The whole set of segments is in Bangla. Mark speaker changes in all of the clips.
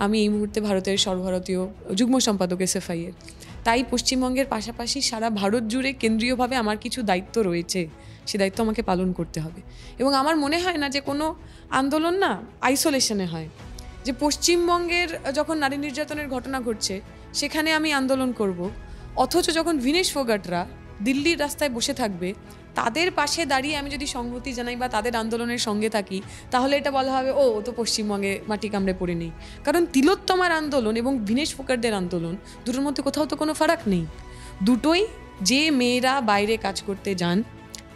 Speaker 1: আমি এই মুহূর্তে ভারতের সর্বভারতীয় যুগ্ম সম্পাদক SFI এর। তাই পশ্চিমবঙ্গের পাশাপাশি সারা ভারত জুড়ে কেন্দ্রীয়ভাবে আমার কিছু দায়িত্ব রয়েছে, সে দায়িত্ব আমাকে পালন করতে হবে। এবং আমার মনে হয় না যে কোনো আন্দোলন না আইসোলেশনে হয়, যে পশ্চিমবঙ্গের যখন নারী নির্যাতনের ঘটনা ঘটছে সেখানে আমি আন্দোলন করব, অথচ যখন ভিনেশ ফোগাটরা দিল্লির রাস্তায় বসে থাকবে তাদের পাশে দাঁড়িয়ে আমি যদি সংহতি জানাই বা তাদের আন্দোলনের সঙ্গে থাকি, তাহলে এটা বলা হবে ও তো পশ্চিমবঙ্গে মাটি কামড়ে পড়ে নেই। কারণ তিলোত্তমার আন্দোলন এবং ভিনেশ ফোগাটদের আন্দোলন দুটোর মধ্যে কোথাও তো কোনো ফারাক নেই। দুটোই যে মেয়েরা বাইরে কাজ করতে যান,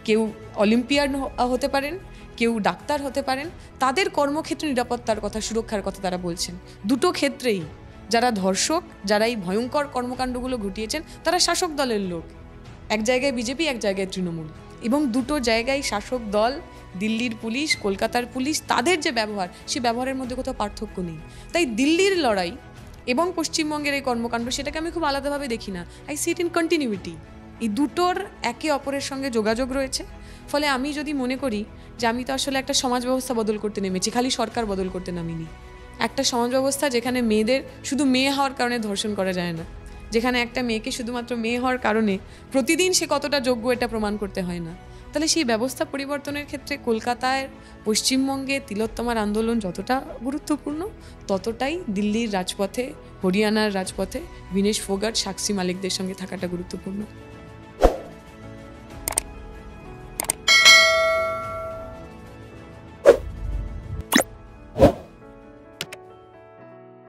Speaker 1: কেউ অলিম্পিয়ান হতে পারেন, কেউ ডাক্তার হতে পারেন, তাদের কর্মক্ষেত্রে নিরাপত্তার কথা, সুরক্ষার কথা তারা বলছেন। দুটো ক্ষেত্রেই যারা ধর্ষক, যারা এই ভয়ঙ্কর কর্মকাণ্ডগুলো ঘটিয়েছেন, তারা শাসক দলের লোক। এক জায়গায় বিজেপি, এক জায়গায় তৃণমূল, এবং দুটো জায়গায় শাসক দল, দিল্লির পুলিশ, কলকাতার পুলিশ, তাদের যে ব্যবহার, সেই ব্যবহারের মধ্যে কোথাও পার্থক্য নেই। তাই দিল্লির লড়াই এবং পশ্চিমবঙ্গের এই কর্মকাণ্ড, সেটাকে আমি খুব আলাদাভাবে দেখি না। I see it in continuity. এই দুটোর একে অপরের সঙ্গে যোগাযোগ রয়েছে। ফলে আমি যদি মনে করি যে আমি তো আসলে একটা সমাজ ব্যবস্থা বদল করতে নেমেছি, খালি সরকার বদল করতে নামিনি। একটা সমাজ ব্যবস্থা যেখানে মেয়েদের শুধু মেয়ে হওয়ার কারণে ধর্ষণ করা যায় না, যেখানে একটা মেয়েকে শুধুমাত্র মেয়ে হওয়ার কারণে প্রতিদিন সে কতটা যোগ্য এটা প্রমাণ করতে হয় না। তাহলে সেই ব্যবস্থা পরিবর্তনের ক্ষেত্রে কলকাতায়, পশ্চিমবঙ্গে তিলোত্তমার আন্দোলন যতটা গুরুত্বপূর্ণ, ততটাই দিল্লির রাজপথে, হরিয়ানার রাজপথে ভিনেশ ফোগাট, সাক্ষী মালিকদের সঙ্গে থাকাটা গুরুত্বপূর্ণ।